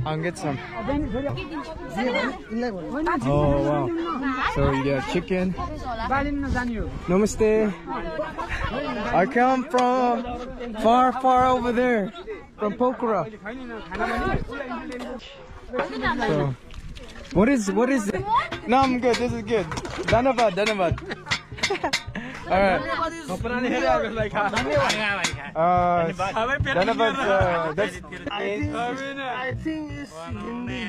I'll get some. Oh wow. So you get chicken. Namaste. I come from far over there. From Pokhara. So, what is it? No, I'm good. This is good. Dhanabad. Alright. Dhanabad. That's. I think it's Hindi.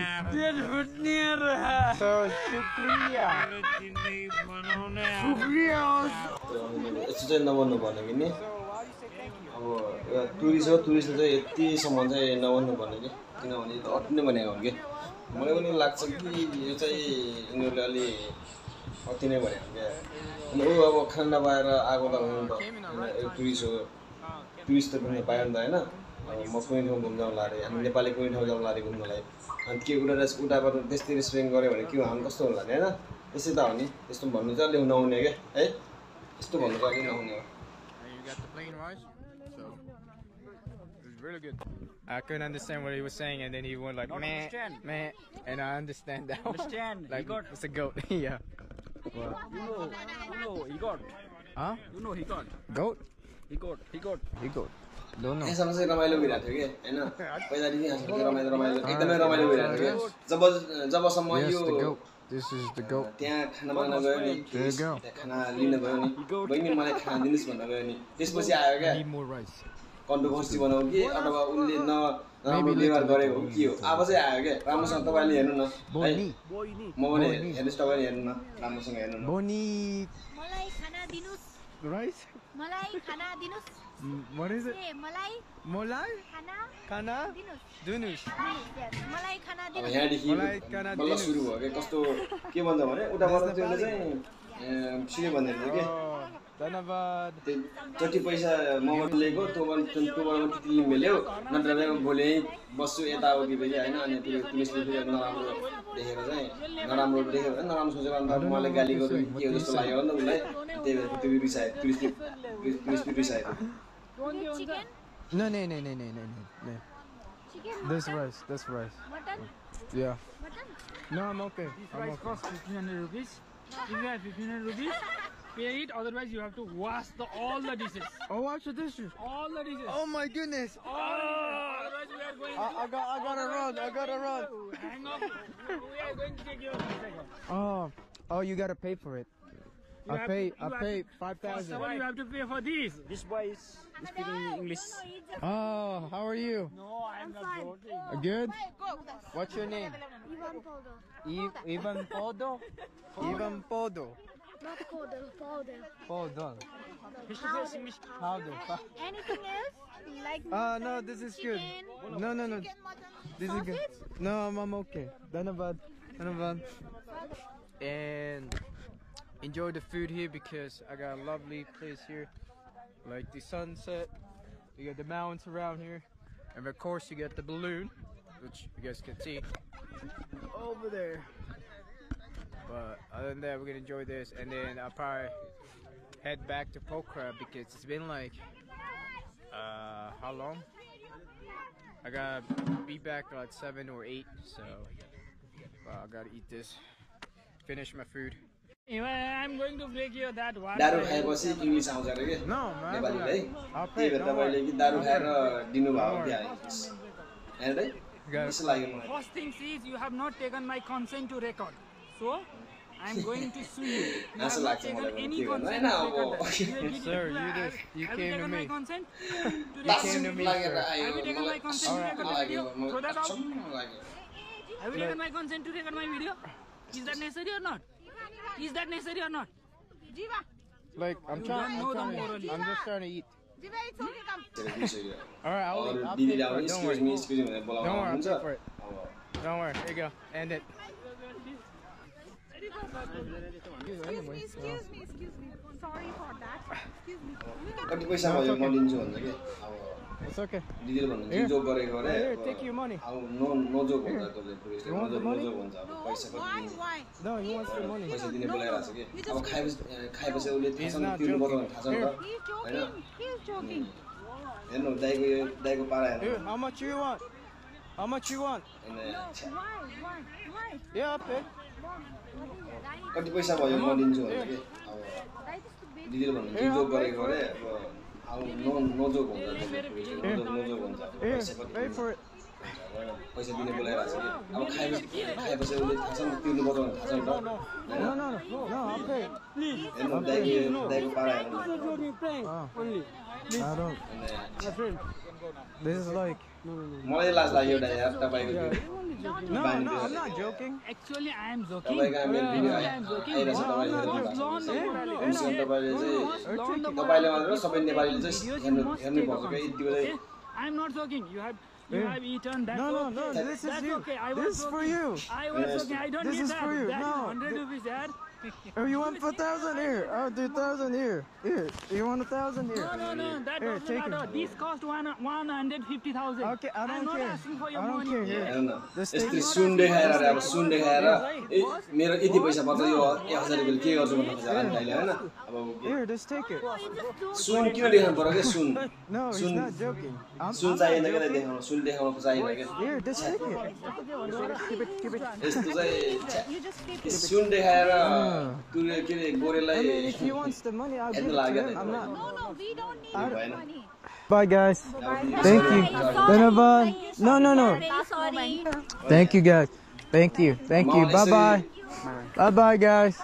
So, Shukriya. It's just no one about अब tourist हो टुरिस्टले चाहिँ यतिसम्म चाहिँ नभन्नु भन्ने कि किनभने यो त अति नै भनेको हो कि मलाई पनि लाग्छ कि यो चाहिँ यिनीहरूले अलि अति नै भनेको क्या अनि ऊ अब खाना नपाएर आएको त हुनु त यो टुरिस्ट हो टुरिस्ट त पनि पायो नि त होइन अब म कुनै ठाउँ घुम्न जाउँला अरे हामी नेपाली कुनै ठाउँ जाउँला अरे घुम्नलाई अनि के उताबाट त्यस्तै रेस्पेक्ट गऱ्यो भने के हामी कस्तो होला नि होइन त्यसै त हो नि त्यस्तो भन्नु चाहिँ अलि नहुने क्या है यस्तो भन्नु चाहिँ अलि नहुने हो Really good. I couldn't understand what he was saying, and then he went like meh, and I understand that. Understand? Like He got. it's a goat. Yeah. You know, he got. Huh? You know, he got. Goat? He got. Don't know. यसमा चाहिँ रमाइलो भइरहेको थियो कि होइन पहिलादेखि हाम्रो रमाइलो एकदमै रमाइलो भइरहेको थियो कि जबसम्म यो This is the goat. त्यहाँ खाना माग्न गयो नि त्यहाँ खाना लिन गयो नि बहिनी मलाई खाना दिनुहोस् भनेर गयो नि त्यसपछि आयो क्या Need more rice. कन्ट्रोभर्सी बनाऊ कि अथवा उनले नराम्रो व्यवहार गरेको हो के हो अब चाहिँ आयो क्या राम्रोसँग तपाईँले हेर्नु न है म पनि हेर्नुहोस् तपाईँले हेर्नु न राम्रोसँग हेर्नु न Boni. मलाई खाना दिनुस् Rice? मलाई खाना दिनुस् What is it? ए मलाई Molai? खाना Kana? दिनुस् Dunus. मलाई खाना अब दिनुस् यहाँदेखि बल्ल सुरु भयो क्या कस्तो के भन्छ भने उताबाट त्यसले चाहिँ के भन्दै थियो कि Dhanabad. जति पैसा मबाट लिएको तँबाट त्यति मिल्यो नत्र भोलि बस्छु यताउति फेरि होइन अनि त्यो पुलिसले फेरि नराम्रो देखेर चाहिँ नराम्रो सोचेर अन्त मलाई गाली गर्नु के हो जस्तो लाग्यो नि त उसलाई त्यही भएर त्यो रिसायो पुलिस रिसायो chicken No. This rice. Mutton Yeah. Mutton No, I'm okay. I'm Rice okay. costs 1,500 rupees. If you have 1,500 rupees, pay it. Otherwise, you have to wash all the dishes. Oh, watch the dishes. All the dishes. Oh my goodness. Otherwise, we are going. I gotta run. Hang on. We are going to take your second. Oh, you gotta pay for it. I pay 5,000. What you have to pay for this? This boy is speaking English. Oh, how are you? No, I am not joking. Good? What's your name? Ivan Poldo Ivan Podo? Ivan Podo. not Poldo Podo. English. Powder. anything else like No, this is good. No. This is good. No, I'm okay. Dhanabad. And enjoy the food here because I got a lovely place here. Like the sunset. You got the mountains around here. And of course you got the balloon, which you guys can see over there. But other than that, we're gonna enjoy this, and then I'll probably head back to Pokhara because it's been like how long? I gotta be back at like 7 or 8, so I gotta eat this, finish my food. I'm going to break your that one. दारू खाएपछि English आउँछ अरे के No, man. नेपालीले है I'll त्यही pay. भएर Don't तपाईँले worry. कि दारू खाएर दिनुभयो Don't क्या हेर्नु है यसो लाग्यो मलाई First thing is you have not taken my consent to record. So I'm going to sue you. You have हाँसो not लाग्छ taken मलाई any पनि के consent गर्नु होइन to अब record. Sir, you Have you came to taken my me. consent to last record? came to me, लागेर sir. आयो Have you taken my मलाई consent to record my video? Throw that out. लाग्यो Have you taken my consent to record my video? Is that necessary or not? Is that necessary or not? Like I'm trying. don't know the moral. I'm just trying to eat. तेरो विषय All right, I'll अरू pay दिदीले for अब it. Don't excuse worry. मी भनेर बोलाउनु Don't worry, I'll हुन्छ pay for it. Don't worry. Here you go. End it. excuse me sorry for that excuse me कति पैसा भयो म दिन्छु भन्छ कि अब It's okay. दिदीले भन्नुहुन्छ जोक गरेको गरे Here, take your money. अब नो जोक भन्छ तँले पुलिसले You want the money? No joke भन्छ अब पैसा कति दिने why No, he wants the money. पैसा दिने बोलाइरहेको छ कि अब खाएपछि उसले थाहा He's छ नि not तिर्नु joking. पर्छ भने थाहा छ नि त होइन he's joking हेर्नु दाइको पारा हेर्नु Here, how much you want? How much you want? Why? Yeah, I'll pay. कति पैसा भयो म दिन्छु भने के अब दिदीले भन्नुहुन्छ जोक गरेको गरे अब नजोक हुन्छ नजोक हुन्छ पैसा कति Pay for it. पैसा दिने बोलाइरहेको छ कि अब खाएपछि उसले थाहा छ नि तिर्नु पर्छ भने थाहा छ नि त No, I'll pay. हेर्नु दाइको पारा हेर्नु Only. I don't. My friend. This is like. मलाई लाज लाग्यो एउटा यार तपाईँको No, I'm not joking. Actually, I am joking. तपाईँको हामीले भिडियो आइरहेछ तपाईँले तपाईँले मात्र सबै नेपालीले चाहिँ हेर्नु पर्छ क्या यति बेला I am not joking. You have eaten that. No, okay. this is That's you. okay. I This was is for joking. you. I was joking. I don't This need is that. for you. That No, 100 rupees, Dad. Oh, you want 1,000 here? I'll do 1,000 here. Here, you want 1,000 here? No, that Here, doesn't take matter. it. This cost 150,000. Okay, I I'm don't not care. asking for your I don't money. care. Here. हेर्नु Just take यस्तरी it. सुन देखाएर अब सुन देखाएर ए मेरो यति पैसा पर्छ यो 1,000 रुपियाँ के गर्छु भन्नु खोजेर नि दाइले हैन अब Here, just take it. सुन किन देखाउनु पर्यो के सुन No, he's Soon- not joking. सुन चाहिएन क्या देखाउनु सुन देखाउनु चाहिएन क्या Here, just take it. Keep it. यस्तो चाहिँ You just keep it. सुन देखाएर तुरे के रे I गोरेलाई mean, if he wants the money, I'll give it to him. I'm not. No, we don't need भएन money. Bye, guys. Thank you. Dhanyabad. No. Very sorry. Thank you, guys. Thank you. Bye-bye. Bye-bye, guys.